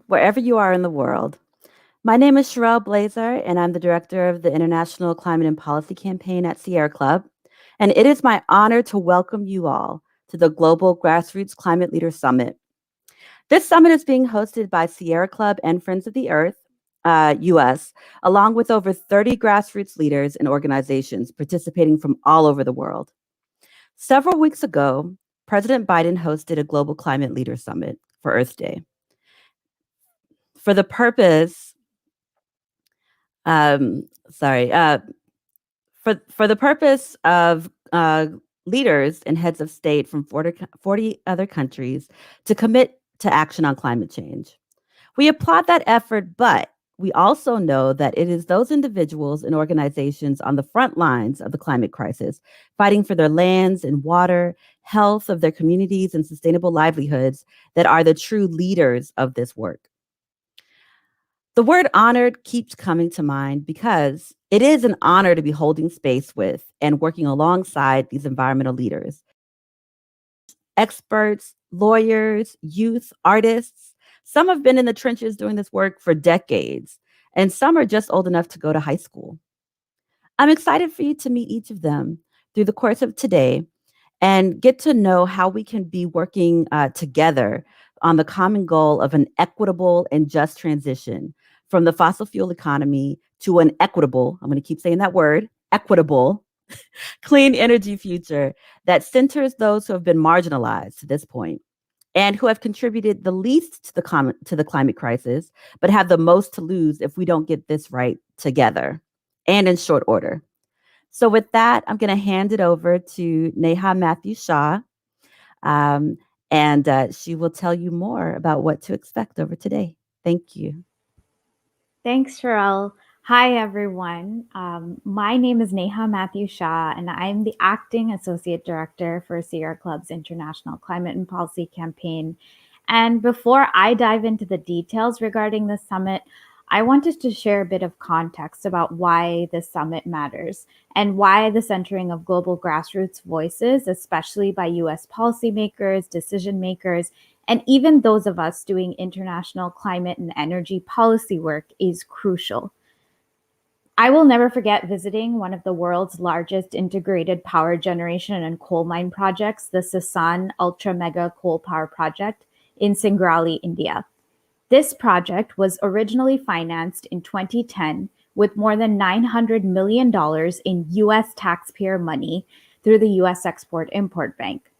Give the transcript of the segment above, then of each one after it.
wherever you are in the world. My name is Sherelle Blazer, and I'm the director of the International Climate and Policy Campaign at Sierra Club. And it is my honor to welcome you all to the Global Grassroots Climate Leaders Summit. This summit is being hosted by Sierra Club and Friends of the Earth, US, along with over 30 grassroots leaders and organizations participating from all over the world. Several weeks ago, President Biden hosted a Global Climate Leaders Summit for Earth Day for the purpose um, sorry, for the purpose of leaders and heads of state from 40 other countries to commit to action on climate change. We applaud that effort, but we also know that it is those individuals and organizations on the front lines of the climate crisis, fighting for their lands and water, health of their communities, and sustainable livelihoods that are the true leaders of this work. The word honored keeps coming to mind because it is an honor to be holding space with and working alongside these environmental leaders, experts, lawyers, youth, artists. Some have been in the trenches doing this work for decades, and some are just old enough to go to high school. I'm excited for you to meet each of them through the course of today and get to know how we can be working together on the common goal of an equitable and just transition from the fossil fuel economy to an equitable, I'm going to keep saying that word, equitable, clean energy future that centers those who have been marginalized to this point and who have contributed the least to the climate crisis, but have the most to lose if we don't get this right together and in short order. So with that, I'm going to hand it over to Neha Matthews Shaw, um, and she will tell you more about what to expect over today. Thank you. Thanks, Sherelle. Hi, everyone. My name is Neha Matthew Shah, and I'm the Acting Associate Director for Sierra Club's International Climate and Policy Campaign. And before I dive into the details regarding the summit, I wanted to share a bit of context about why this summit matters and why the centering of global grassroots voices, especially by US policymakers, decision makers, and even those of us doing international climate and energy policy work, is crucial. I will never forget visiting one of the world's largest integrated power generation and coal mine projects, the Sasan Ultra Mega Coal Power Project in Singrauli, India. This project was originally financed in 2010 with more than $900 million in US taxpayer money through the US Export Import Bank.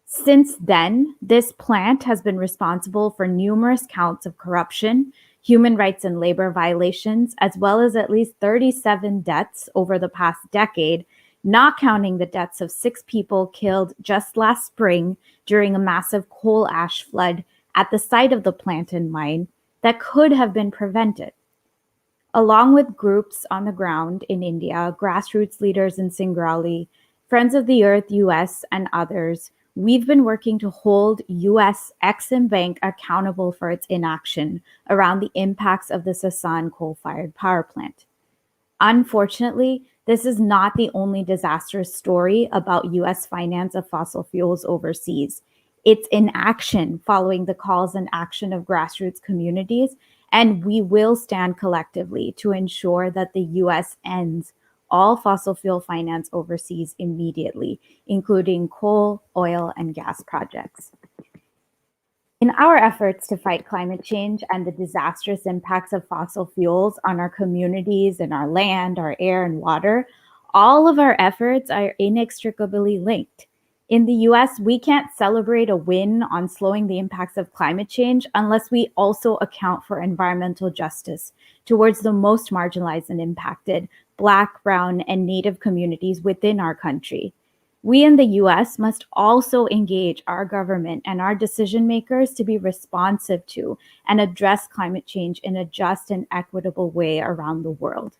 Since then, this plant has been responsible for numerous counts of corruption, human rights and labor violations, as well as at least 37 deaths over the past decade, not counting the deaths of 6 people killed just last spring during a massive coal ash flood at the site of the plant and mine that could have been prevented. Along with groups on the ground in India, grassroots leaders in Singrauli, Friends of the Earth US, and others, we've been working to hold US Exim Bank accountable for its inaction around the impacts of the Sasan coal-fired power plant. Unfortunately, this is not the only disastrous story about US finance of fossil fuels overseas. It's inaction following the calls and action of grassroots communities, and we will stand collectively to ensure that the US ends all fossil fuel finance overseas immediately, including coal, oil, and gas projects. In our efforts to fight climate change and the disastrous impacts of fossil fuels on our communities and our land, our air, and water, all of our efforts are inextricably linked. In the US, we can't celebrate a win on slowing the impacts of climate change unless we also account for environmental justice towards the most marginalized and impacted Black, Brown, and Native communities within our country. We in the US must also engage our government and our decision makers to be responsive to and address climate change in a just and equitable way around the world.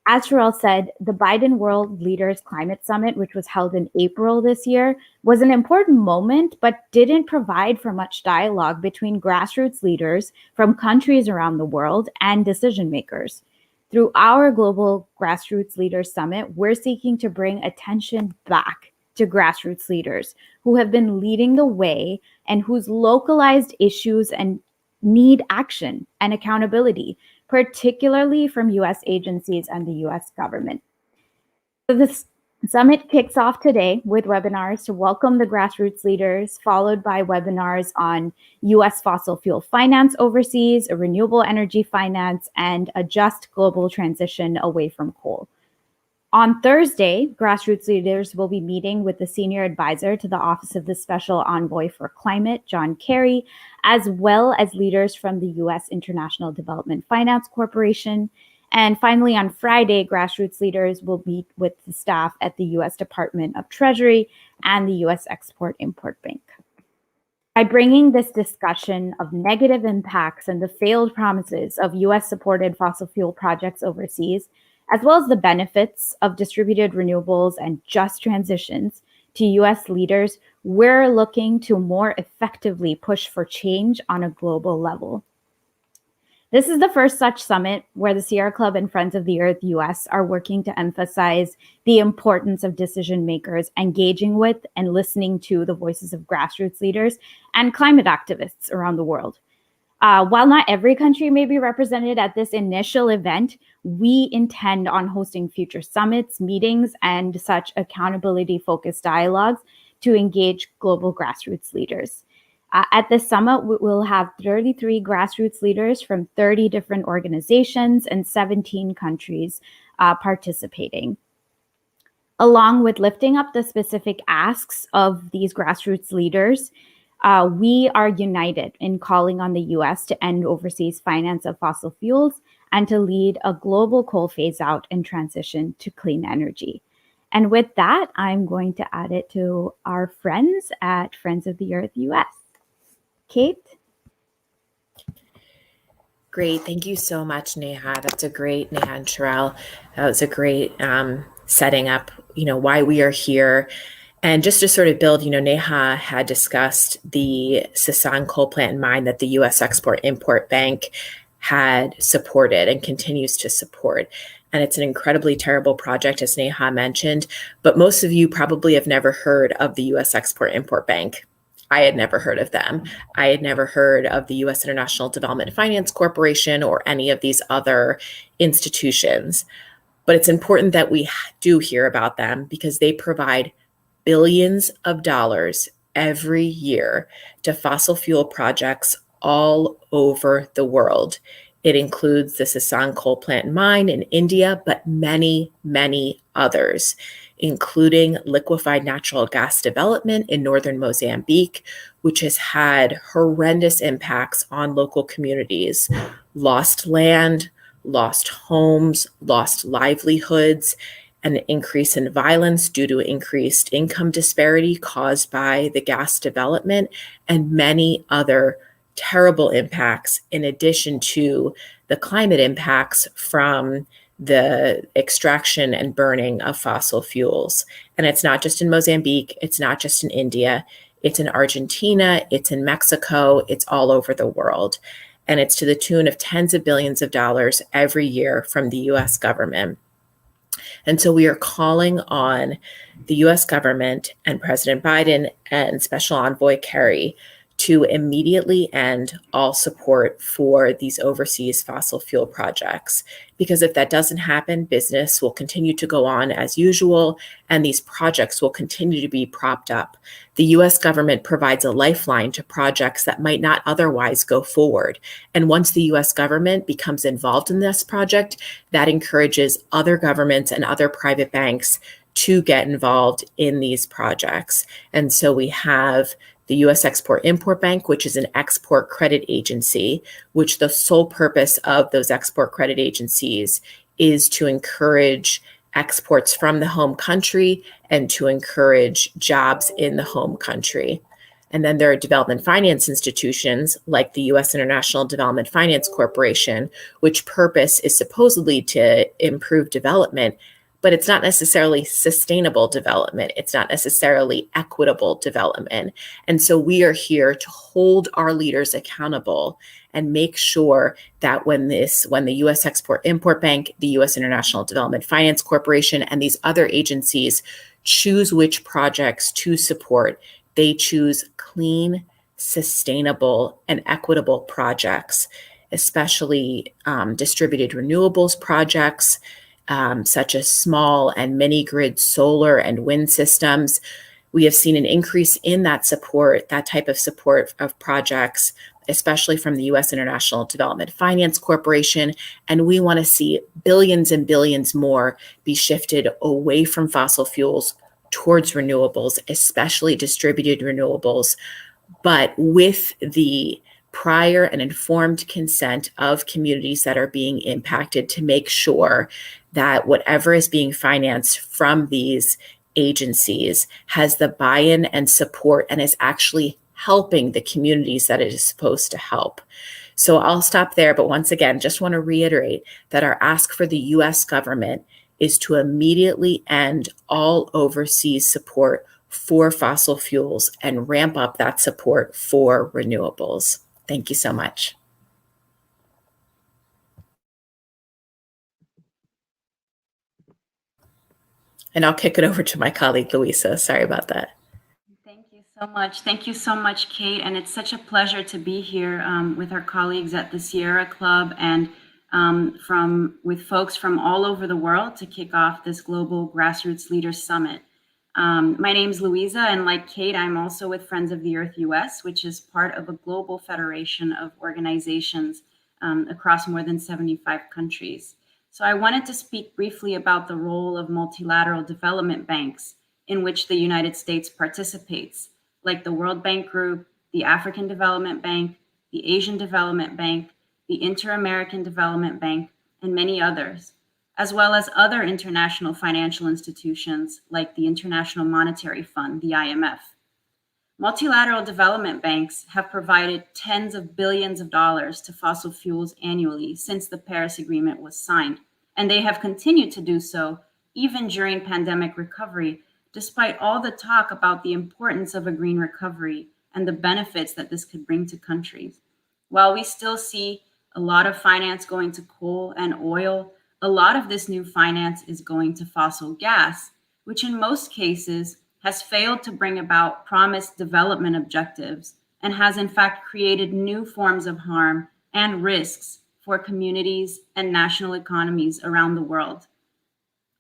As Sherelle said, the Biden World Leaders Climate Summit, which was held in April this year, was an important moment, but didn't provide for much dialogue between grassroots leaders from countries around the world and decision makers. Through our Global Grassroots Leaders Summit, we're seeking to bring attention back to grassroots leaders who have been leading the way and whose localized issues and need action and accountability, particularly from US agencies and the US government. So this summit kicks off today with webinars to welcome the grassroots leaders, followed by webinars on US fossil fuel finance overseas, a renewable energy finance, and a just global transition away from coal. On Thursday, grassroots leaders will be meeting with the senior advisor to the Office of the Special Envoy for Climate, John Kerry, as well as leaders from the U.S. International Development Finance Corporation. And finally, on Friday, grassroots leaders will meet with the staff at the U.S. Department of Treasury and the U.S. Export-Import Bank. By bringing this discussion of negative impacts and the failed promises of US-supported fossil fuel projects overseas, as well as the benefits of distributed renewables and just transitions to US leaders, we're looking to more effectively push for change on a global level. This is the first such summit where the Sierra Club and Friends of the Earth US are working to emphasize the importance of decision makers engaging with and listening to the voices of grassroots leaders and climate activists around the world. While not every country may be represented at this initial event, we intend on hosting future summits, meetings, and such accountability-focused dialogues to engage global grassroots leaders. At this summit, we'll have 33 grassroots leaders from 30 different organizations and 17 countries participating. Along with lifting up the specific asks of these grassroots leaders, we are united in calling on the US to end overseas finance of fossil fuels and to lead a global coal phase out and transition to clean energy. And with that, I'm going to add it to our friends at Friends of the Earth US. Kate? Great. Thank you so much, Neha. That's a great, Neha and Sherelle. That was a great setting up, why we are here. And just to sort of build, Neha had discussed the Sasan coal plant and mine that the U.S. Export-Import Bank had supported and continues to support. And it's an incredibly terrible project, as Neha mentioned, but most of you probably have never heard of the U.S. Export-Import Bank. I had never heard of them. I had never heard of the U.S. International Development Finance Corporation or any of these other institutions. But it's important that we do hear about them because they provide billions of dollars every year to fossil fuel projects all over the world. It includes the Sasan coal plant and mine in India, but many, many others, including liquefied natural gas development in northern Mozambique, which has had horrendous impacts on local communities, lost land, lost homes, lost livelihoods, an increase in violence due to increased income disparity caused by the gas development, and many other terrible impacts, in addition to the climate impacts from the extraction and burning of fossil fuels. And it's not just in Mozambique, it's not just in India, it's in Argentina, it's in Mexico, it's all over the world. And it's to the tune of tens of billions of dollars every year from the US government. And so we are calling on the US government and President Biden and Special Envoy Kerry to immediately end all support for these overseas fossil fuel projects. Because if that doesn't happen, business will continue to go on as usual, and these projects will continue to be propped up. The US government provides a lifeline to projects that might not otherwise go forward. And once the US government becomes involved in this project, that encourages other governments and other private banks to get involved in these projects. And so we have the U.S. Export-Import Bank, which is an export credit agency, which the sole purpose of those export credit agencies is to encourage exports from the home country and to encourage jobs in the home country. And then there are development finance institutions like the U.S. International Development Finance Corporation, which purpose is supposedly to improve development, but it's not necessarily sustainable development. It's not necessarily equitable development. And so we are here to hold our leaders accountable and make sure that when the U.S. Export-Import Bank, the U.S. International Development Finance Corporation, and these other agencies choose which projects to support, they choose clean, sustainable, and equitable projects, especially distributed renewables projects, such as small and mini grid solar and wind systems. We have seen an increase in that support, that type of support of projects, especially from the U.S. International Development Finance Corporation. And we want to see billions and billions more be shifted away from fossil fuels towards renewables, especially distributed renewables, but with the prior and informed consent of communities that are being impacted, to make sure that whatever is being financed from these agencies has the buy-in and support and is actually helping the communities that it is supposed to help. So I'll stop there, but once again, just want to reiterate that our ask for the US government is to immediately end all overseas support for fossil fuels and ramp up that support for renewables. Thank you so much. And I'll kick it over to my colleague, Luisa. Sorry about that. Thank you so much. Thank you so much, Kate. And it's such a pleasure to be here with our colleagues at the Sierra Club and with folks from all over the world to kick off this Global Grassroots Leaders Summit. My name is Louisa, and like Kate, I'm also with Friends of the Earth US, which is part of a global federation of organizations across more than 75 countries. So I wanted to speak briefly about the role of multilateral development banks in which the United States participates, like the World Bank Group, the African Development Bank, the Asian Development Bank, the Inter-American Development Bank, and many others, as well as other international financial institutions like the International Monetary Fund, the IMF. Multilateral development banks have provided tens of billions of dollars to fossil fuels annually since the Paris Agreement was signed, and they have continued to do so even during pandemic recovery, despite all the talk about the importance of a green recovery and the benefits that this could bring to countries. While we still see a lot of finance going to coal and oil, a lot of this new finance is going to fossil gas, which in most cases has failed to bring about promised development objectives and has in fact created new forms of harm and risks for communities and national economies around the world.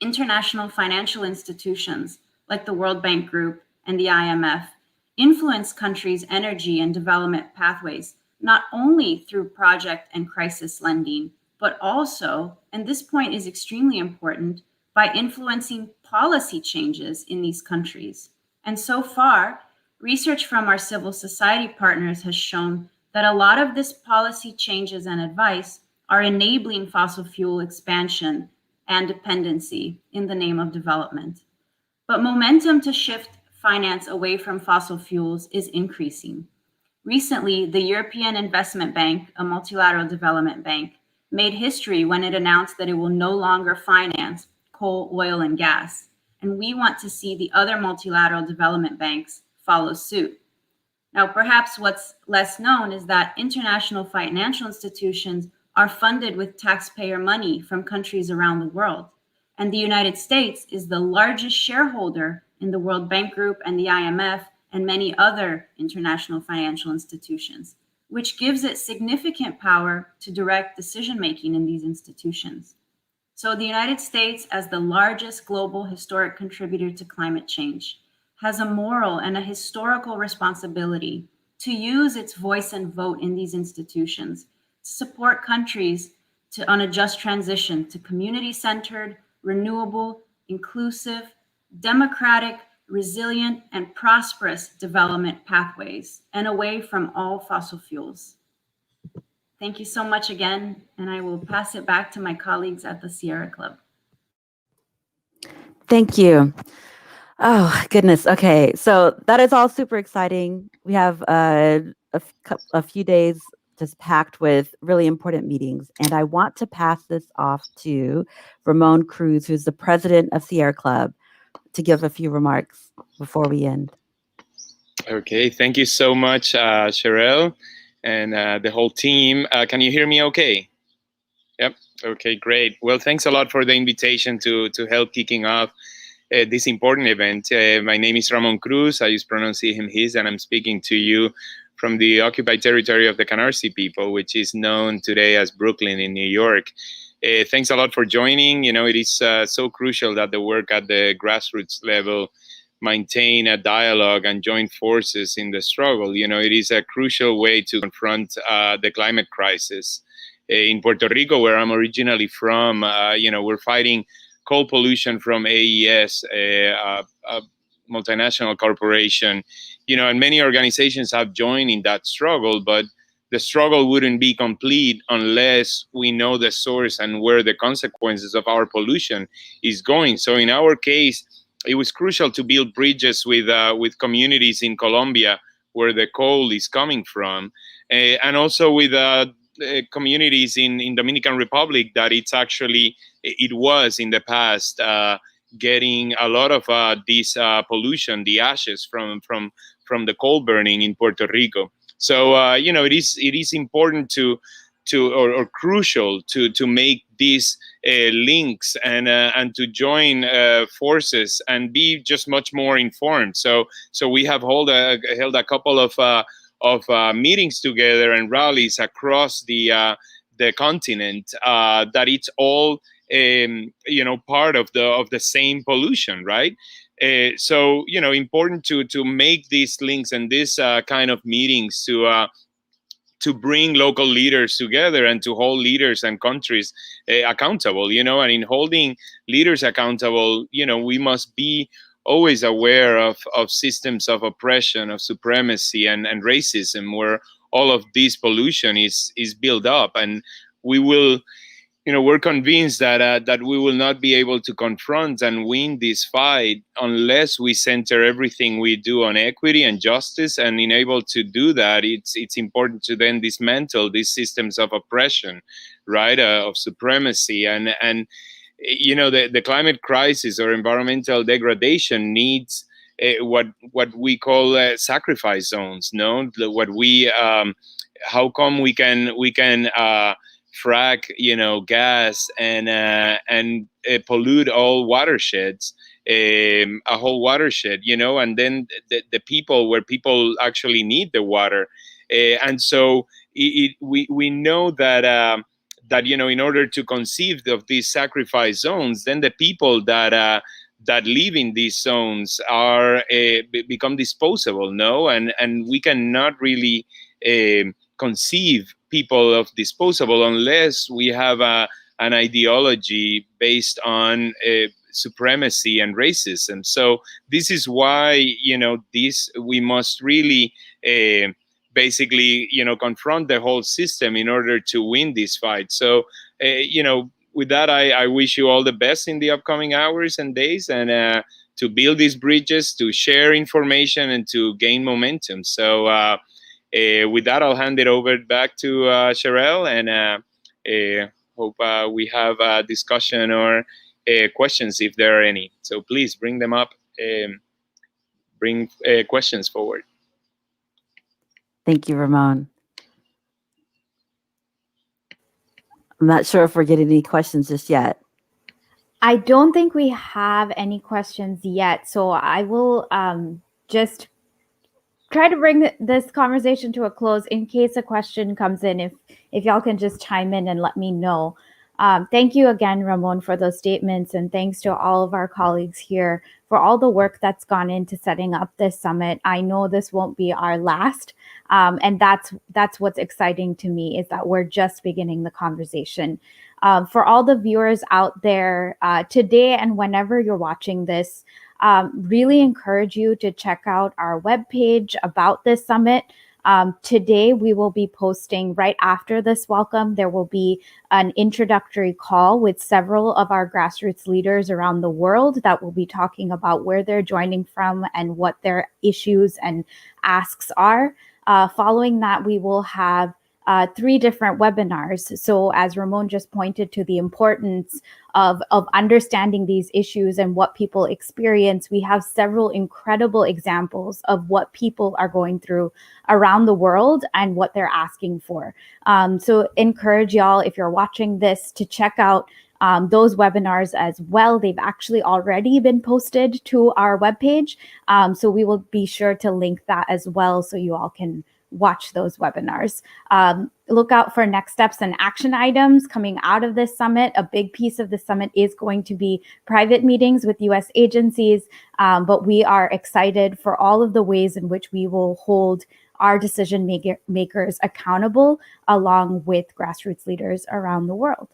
International financial institutions like the World Bank Group and the IMF influence countries' energy and development pathways, not only through project and crisis lending, but also, and this point is extremely important, by influencing policy changes in these countries. And so far, research from our civil society partners has shown that a lot of this policy changes and advice are enabling fossil fuel expansion and dependency in the name of development. But momentum to shift finance away from fossil fuels is increasing. Recently, the European Investment Bank, a multilateral development bank, made history when it announced that it will no longer finance coal, oil, and gas. And we want to see the other multilateral development banks follow suit. Now, perhaps what's less known is that international financial institutions are funded with taxpayer money from countries around the world. And the United States is the largest shareholder in the World Bank Group and the IMF and many other international financial institutions, which gives it significant power to direct decision-making in these institutions. So the United States, as the largest global historic contributor to climate change, has a moral and a historical responsibility to use its voice and vote in these institutions to support countries on a just transition to community-centered, renewable, inclusive, democratic, resilient, and prosperous development pathways and away from all fossil fuels. Thank you so much again, and I will pass it back to my colleagues at the Sierra Club. Thank you. Oh, goodness. Okay, so that is all super exciting. We have a few days just packed with really important meetings, and I want to pass this off to Ramon Cruz, who's the president of Sierra Club, to give a few remarks before we end. Okay, thank you so much, Sherelle, and the whole team. Can you hear me okay? Yep, okay, great. Well, thanks a lot for the invitation to help kicking off this important event. My name is Ramon Cruz. I use pronoun he, him, his, and I'm speaking to you from the occupied territory of the Canarsie people, which is known today as Brooklyn in New York. Thanks a lot for joining. It is so crucial that the work at the grassroots level maintain a dialogue and join forces in the struggle. It is a crucial way to confront the climate crisis. In Puerto Rico, where I'm originally from, we're fighting coal pollution from AES, a multinational corporation, and many organizations have joined in that struggle, but the struggle wouldn't be complete unless we know the source and where the consequences of our pollution is going. So in our case, it was crucial to build bridges with communities in Colombia where the coal is coming from, and also with communities in Dominican Republic that it was in the past getting a lot of this pollution, the ashes from the coal burning in Puerto Rico. So it is important or crucial to make these links and to join forces and be just much more informed. So we have held a couple of meetings together and rallies across the continent that it's all part of the same pollution, right? So important to make these links and this kind of meetings to bring local leaders together and to hold leaders and countries accountable, and in holding leaders accountable, we must be always aware of systems of oppression, of supremacy and racism, where all of this pollution is built up. And we will, we're convinced that we will not be able to confront and win this fight unless we center everything we do on equity and justice. And in able to do that, it's important to then dismantle these systems of oppression, right, of supremacy. And the climate crisis or environmental degradation needs what we call sacrifice zones. No, what we how come we can frack, gas and pollute all watersheds, a whole watershed, and then the people where people actually need the water, and so we know that in order to conceive of these sacrifice zones, then the people that live in these zones are become disposable, no, and we cannot really conceive people of disposable unless we have an ideology based on supremacy and racism. So this is why we must really basically confront the whole system in order to win this fight. So with that, I wish you all the best in the upcoming hours and days, and to build these bridges, to share information, and to gain momentum. So with that, I'll hand it over back to Sherelle, and hope we have a discussion or questions if there are any. So please bring them up, bring questions forward. Thank you, Ramon. I'm not sure if we're getting any questions just yet. I don't think we have any questions yet, so I will just try to bring this conversation to a close in case a question comes in. If y'all can just chime in and let me know. Thank you again, Ramon, for those statements, and thanks to all of our colleagues here for all the work that's gone into setting up this summit. I know this won't be our last, and that's what's exciting to me, is that we're just beginning the conversation. For all the viewers out there today and whenever you're watching this, really encourage you to check out our webpage about this summit. Today, we will be posting right after this welcome. There will be an introductory call with several of our grassroots leaders around the world that will be talking about where they're joining from and what their issues and asks are. Following that, we will have 3 different webinars. So as Ramon just pointed to the importance of understanding these issues and what people experience, we have several incredible examples of what people are going through around the world and what they're asking for. So encourage y'all, if you're watching this, to check out those webinars as well. They've actually already been posted to our webpage. So we will be sure to link that as well, so you all can watch those webinars. Look out for next steps and action items coming out of this summit. A big piece of the summit is going to be private meetings with U.S. agencies, but we are excited for all of the ways in which we will hold our decision makers accountable along with grassroots leaders around the world.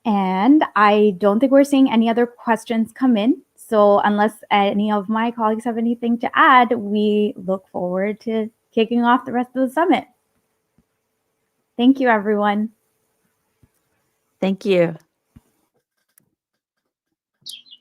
And I don't think we're seeing any other questions come in. So unless any of my colleagues have anything to add, we look forward to kicking off the rest of the summit. Thank you, everyone. Thank you.